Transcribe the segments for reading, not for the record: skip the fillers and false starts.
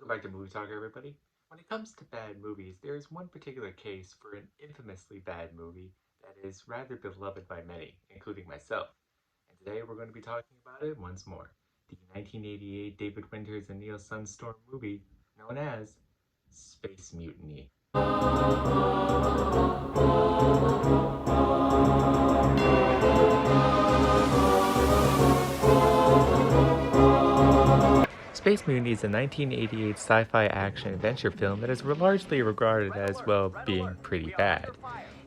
Welcome back to Movie Talk, everybody. When it comes to bad movies, there is one particular case for an infamously bad movie that is rather beloved by many, including myself. And today we're going to be talking about it once more. The 1988 David Winters and Neil Sunstorm movie known as Space Mutiny. Space Mutiny is a 1988 sci-fi action adventure film that is largely regarded as, well, being pretty bad.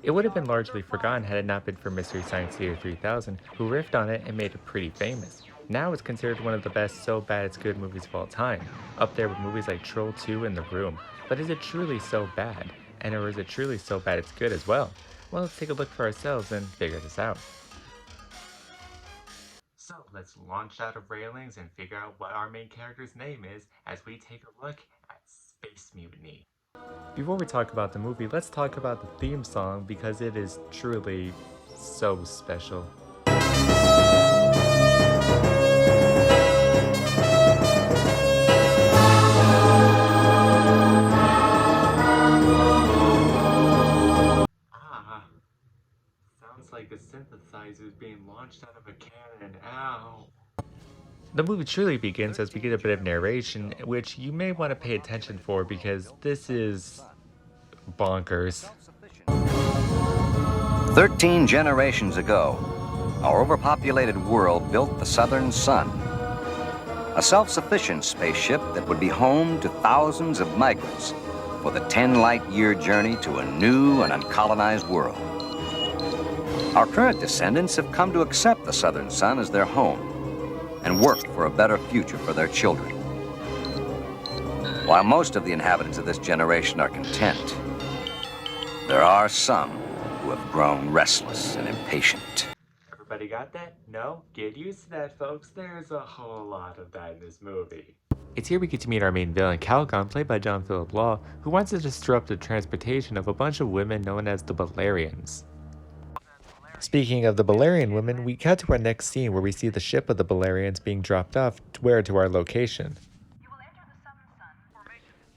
It would have been largely forgotten had it not been for Mystery Science Theater 3000, who riffed on it and made it pretty famous. Now it's considered one of the best so bad it's good movies of all time, up there with movies like Troll 2 and The Room. But is it truly so bad? And or is it truly so bad it's good as well? Well, let's take a look for ourselves and figure this out. So let's launch out of railings and figure out what our main character's name is as we take a look at Space Mutiny. Before we talk about the movie, let's talk about the theme song because it is truly so special. Sounds like a synthesizer is being launched out of a cannon. Ow. The movie truly begins as we get a bit of narration, which you may want to pay attention for because this is bonkers. 13 generations ago, our overpopulated world built the Southern Sun, a self-sufficient spaceship that would be home to thousands of migrants for the 10-light-year journey to a new and uncolonized world. Our current descendants have come to accept the Southern Sun as their home and work for a better future for their children. While most of the inhabitants of this generation are content, there are some who have grown restless and impatient. Everybody got that? No? Get used to that, folks. There's a whole lot of that in this movie. It's here we get to meet our main villain, Calgon, played by John Philip Law, who wants to disrupt the transportation of a bunch of women known as the Balerians. Speaking of the Balerian women, we cut to our next scene where we see the ship of the Balerians being dropped off to our location.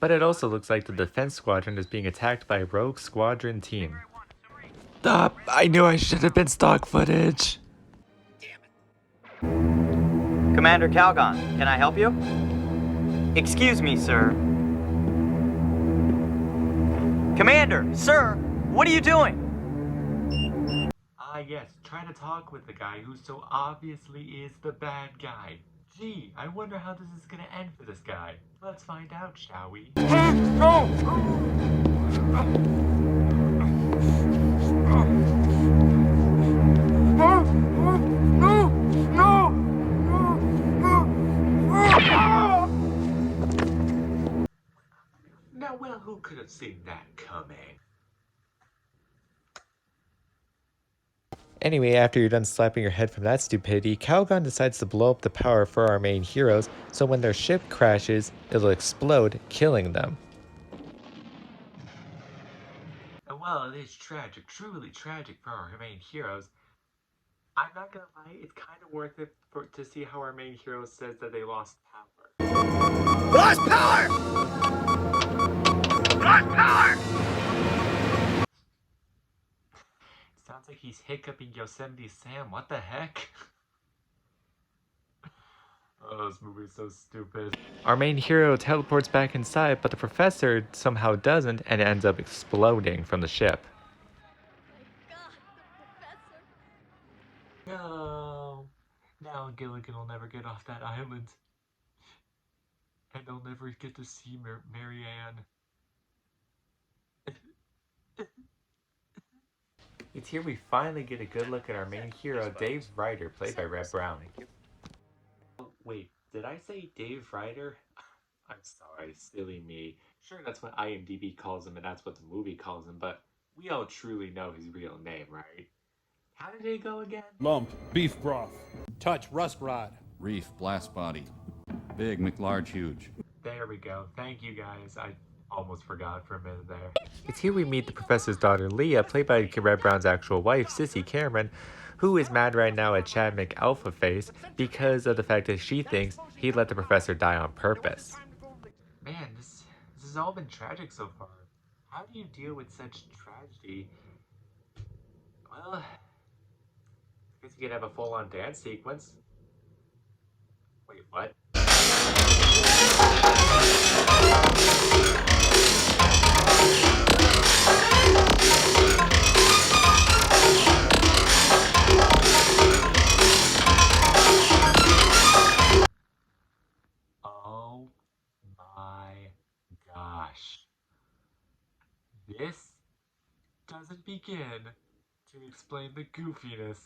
But it also looks like the defense squadron is being attacked by a rogue squadron team. Stop! I knew I should have been stock footage! Commander Calgon, can I help you? Excuse me, sir. Commander, sir, what are you doing? Yes, try to talk with the guy who so obviously is the bad guy. Gee, I wonder how this is gonna end for this guy. Let's find out, shall we? No! Now, well, who could have seen that coming? Anyway, after you're done slapping your head from that stupidity, Calgon decides to blow up the power for our main heroes, so when their ship crashes, it'll explode, killing them. And while it is tragic, truly tragic for our main heroes, I'm not gonna lie, it's kind of worth it to see how our main hero says that they lost power. Lost power! Lost power! Sounds like he's hiccuping Yosemite Sam. What the heck? Oh, this movie's so stupid. Our main hero teleports back inside, but the professor somehow doesn't and ends up exploding from the ship. No. Now Gilligan will never get off that island. And I'll never get to see Marianne. It's here we finally get a good look at our main hero, Dave Ryder, played by Reb Brown. Oh, wait, did I say Dave Ryder? I'm sorry, silly me. Sure, that's what IMDb calls him and that's what the movie calls him, but we all truly know his real name, right? How did it go again? Lump, beef broth. Touch, rust rod. Reef, blast body. Big, McLarge, huge. There we go. Thank you guys. I almost forgot for a minute there. It's here we meet the professor's daughter, Leah, played by Red Brown's actual wife, Sissy Cameron, who is mad right now at Chad McAlphaface because of the fact that she thinks he let the professor die on purpose. Man, this has all been tragic so far. How do you deal with such tragedy? Well, I guess you could have a full-on dance sequence. Wait, what? Oh my gosh. This doesn't begin to explain the goofiness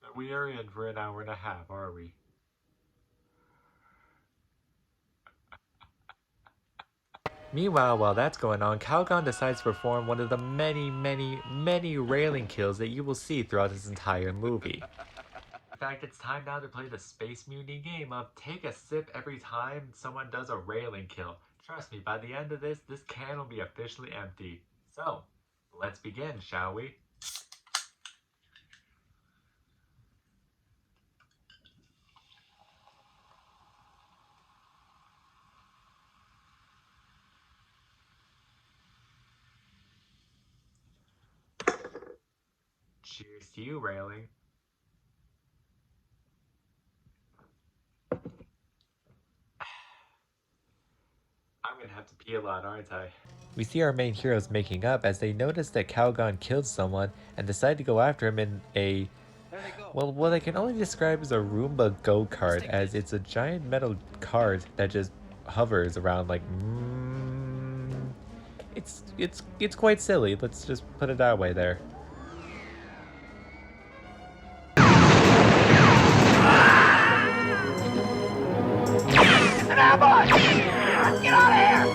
that we are in for an hour and a half, are we? Meanwhile, while that's going on, Calgon decides to perform one of the many railing kills that you will see throughout this entire movie. In fact, it's time now to play the Space Mutiny game of take a sip every time someone does a railing kill. Trust me, by the end of this can will be officially empty. So, let's begin, shall we? Cheers to you, railing. I'm gonna have to pee a lot, aren't I? We see our main heroes making up as they notice that Calgon killed someone and decide to go after him in a, well, what I can only describe as a Roomba go-kart, as it's a giant metal cart that just hovers around like, it's quite silly. Let's just put it that way there. It's an ambush! Get out of here!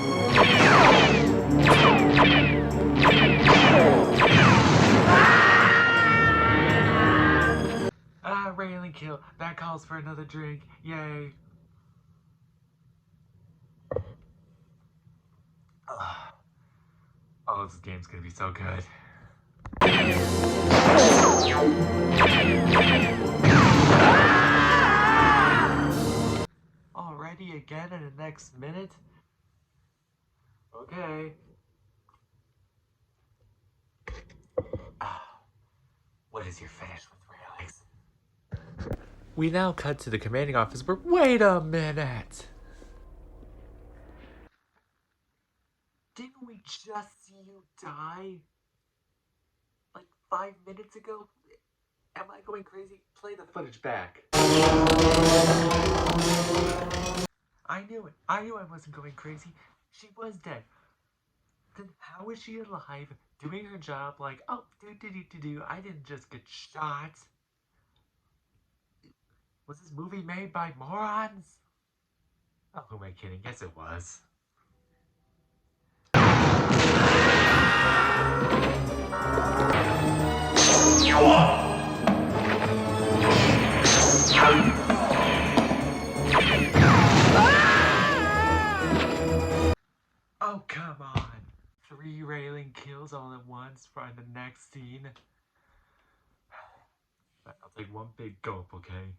Ah, railing kill. That calls for another drink. Yay. Oh, this game's gonna be so good. Already again in the next minute? Okay. What is your finish with railings? We now cut to the commanding office where, wait a minute! Didn't we just see you die? Like 5 minutes ago? Am I going crazy? Play the footage back. I knew it. I knew I wasn't going crazy. She was dead. Then how is she alive, doing her job like, oh, do, I didn't just get shot. Was this movie made by morons? Oh, who am I kidding? Yes, it was. Oh, come on. 3 railing kills all at once for the next scene. I'll take one big gulp, okay?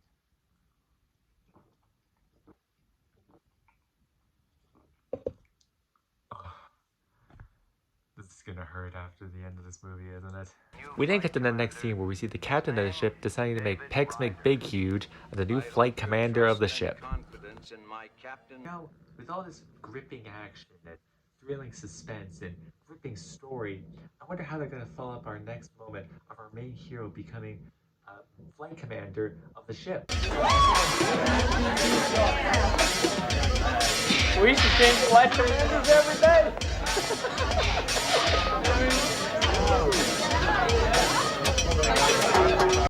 This is gonna hurt after the end of this movie, isn't it? We then get to the next scene where we see the captain of the ship deciding to make Pex McBighuge the new flight commander of the ship. Now, with all this gripping action and thrilling suspense and gripping story, I wonder how they're gonna follow up our next moment of our main hero becoming flight commander of the ship. We used to change flight commanders every day.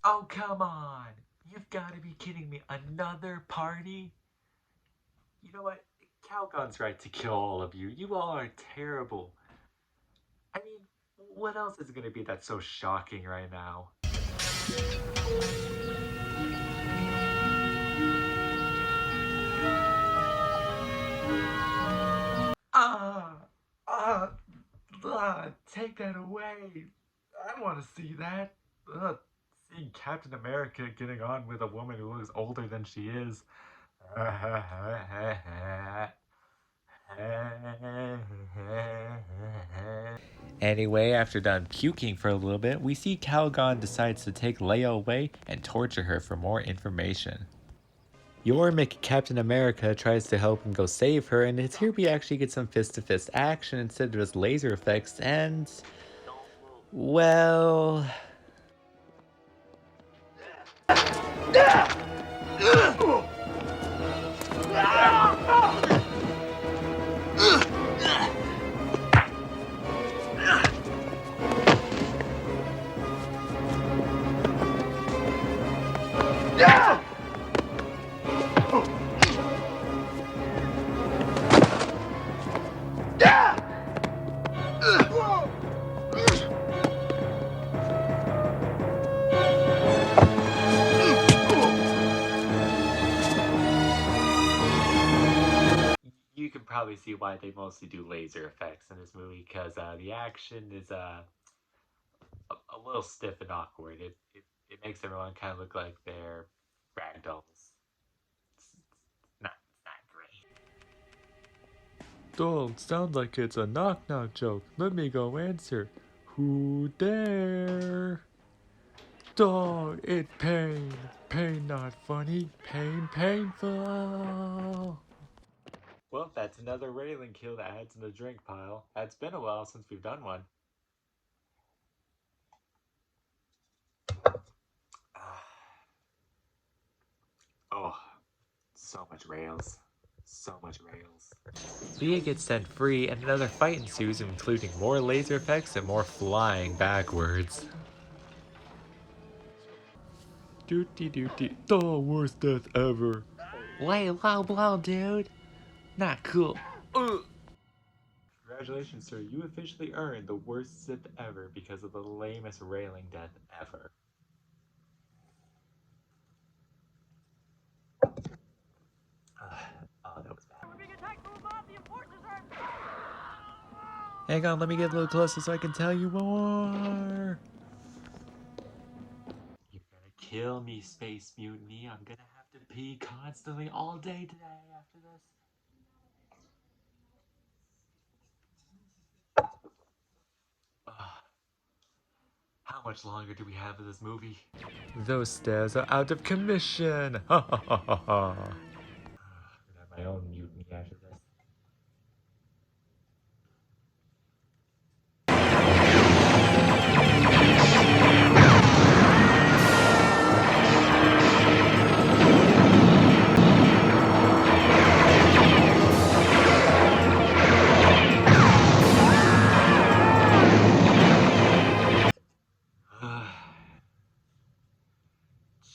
Oh, come on! You've got to be kidding me. Another party? You know what? Calgon's right to kill all of you. You all are terrible. I mean, what else is going to be that's so shocking right now? Ah! Ah! Take that away! I don't want to see that. Seeing Captain America getting on with a woman who looks older than she is. Anyway, after done puking for a little bit, we see Calgon decides to take Leia away and torture her for more information. Your Captain America tries to help him go save her, and it's here we actually get some fist-to-fist action instead of just laser effects, and... well... You can probably see why they mostly do laser effects in this movie, because the action is a little stiff and awkward. It makes everyone kind of look like they're ragdolls. It's not great. Don't sound like it's a knock knock joke. Let me go answer. Who there? Dog, it pain. Pain not funny. Pain painful. Well, that's another railing kill to add to the drink pile. It's been a while since we've done one. Oh, so much rails. So much rails. Leah gets set free, and another fight ensues, including more laser effects and more flying backwards. Dooty dooty, the worst death ever. Wait, wow, dude. Not cool. Ugh. Congratulations, sir. You officially earned the worst Sith ever because of the lamest railing death ever. Oh, that was bad. Hang on, let me get a little closer so I can tell you more. You're gonna kill me, Space Mutiny. I'm gonna have to pee constantly all day today after this. How much longer do we have of this movie? Those stairs are out of commission! Ha ha ha ha ha! I'm gonna have my own mutiny after this.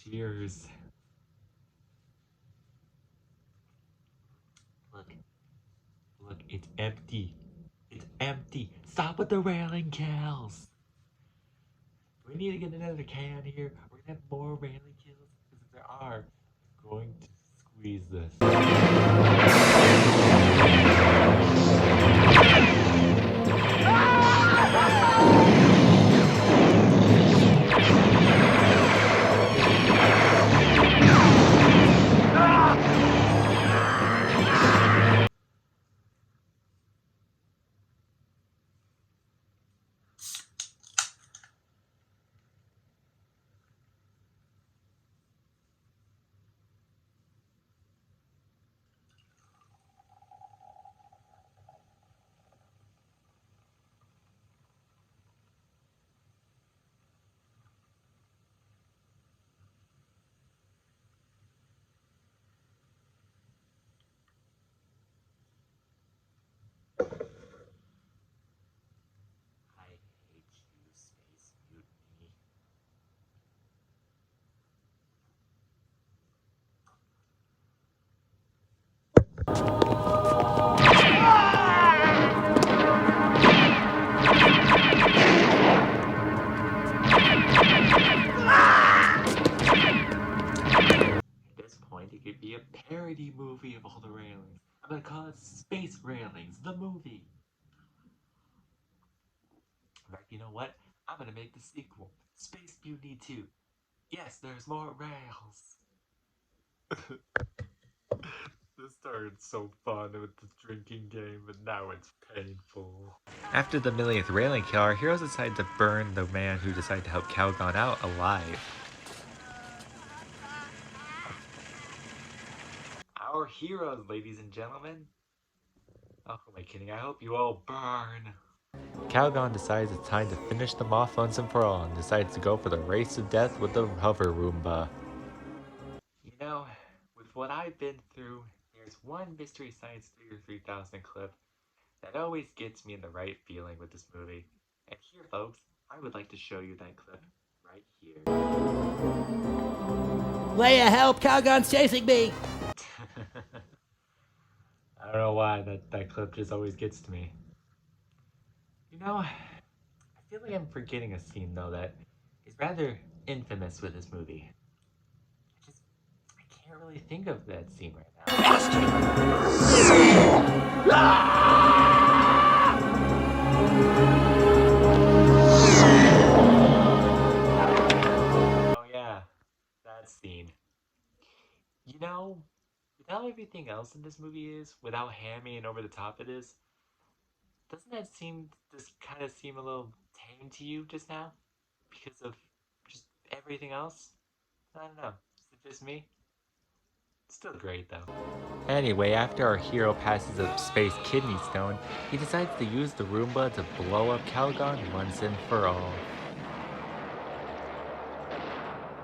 Cheers. Look. Look, it's empty. It's empty. Stop with the railing kills. We need to get another can here. We're gonna have more railing kills. Because if there are, I'm going to squeeze this. I hate you, Space Mutiny. At this point, it could be a parody movie of all the railings. I'm gonna call it Space Railings, the movie. In fact, you know what? I'm gonna make the sequel, Space Mutiny 2. Yes, there's more rails. This started so fun with the drinking game, but now it's painful. After the millionth railing kill, our heroes decide to burn the man who decided to help Calgon out alive. Our heroes, ladies and gentlemen. Oh, who am I kidding? I hope you all burn. Calgon decides it's time to finish them off once and for all and decides to go for the race to death with the hover Roomba. You know, with what I've been through, there's one Mystery Science Theater 3000 clip that always gets me in the right feeling with this movie. And here, folks, I would like to show you that clip right here. Leia, help! Calgon's chasing me! I don't know why that clip just always gets to me. You know, I feel like I'm forgetting a scene though that is rather infamous with this movie. I can't really think of that scene right now. Oh yeah, that scene. You know, with how everything else in this movie is, with how hammy and over the top it is, doesn't that seem just kind of seem a little tame to you just now? Because of just everything else? I don't know. Is it just me? Still great though. Anyway, after our hero passes a space kidney stone, he decides to use the Roomba to blow up Calgon once and for all.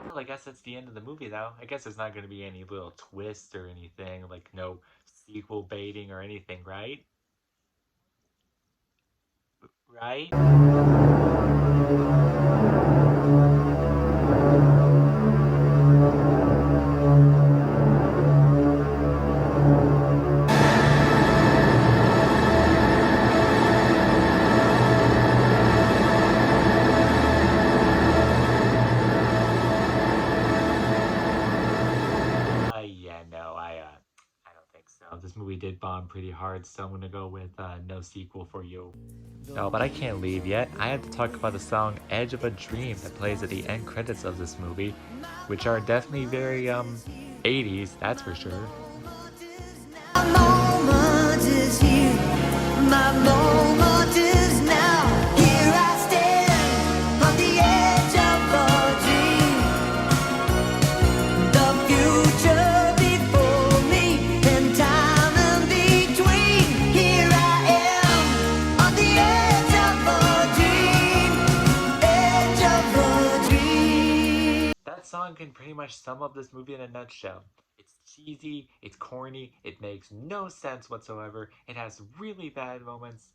Well, I guess that's the end of the movie though. I guess there's not going to be any little twist or anything, like no sequel baiting or anything, right? Right? Yeah, no, I don't think so. This movie did bomb pretty hard, so I'm gonna go with no sequel for you. No, but I can't leave yet. I have to talk about the song "Edge of a Dream" that plays at the end credits of this movie, which are definitely very 80s, that's for sure. My moment is here. My moment is now. Here I stand on the edge of a dream. The future before me and time in between. Here I am on the edge of a dream. That song can pretty much sum up this movie in a nutshell. It's cheesy, it's corny, it makes no sense whatsoever, it has really bad moments,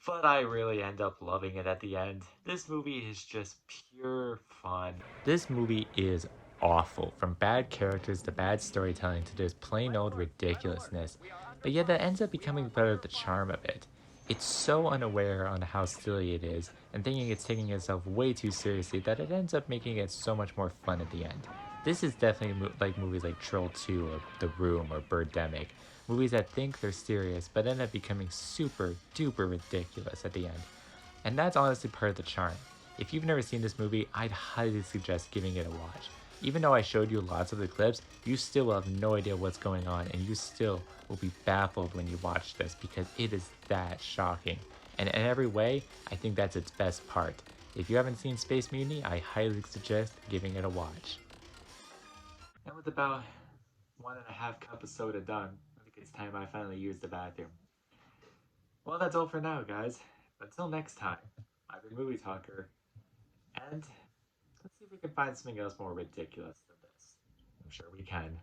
but I really end up loving it at the end. This movie is just pure fun. This movie is awful, from bad characters to bad storytelling to just plain old ridiculousness, but yet that ends up becoming part of the charm of it. It's so unaware on how silly it is, and thinking it's taking itself way too seriously that it ends up making it so much more fun at the end. This is definitely like movies like Troll 2 or The Room or Birdemic, movies that think they're serious but end up becoming super duper ridiculous at the end. And that's honestly part of the charm. If you've never seen this movie, I'd highly suggest giving it a watch. Even though I showed you lots of the clips, you still will have no idea what's going on and you still will be baffled when you watch this because it is that shocking. And in every way, I think that's its best part. If you haven't seen Space Mutiny, I highly suggest giving it a watch. And with about 1.5 cup of soda done, I think it's time I finally use the bathroom. Well, that's all for now, guys. Until next time, I've been Movie Talker, and let's see if we can find something else more ridiculous than this. I'm sure we can.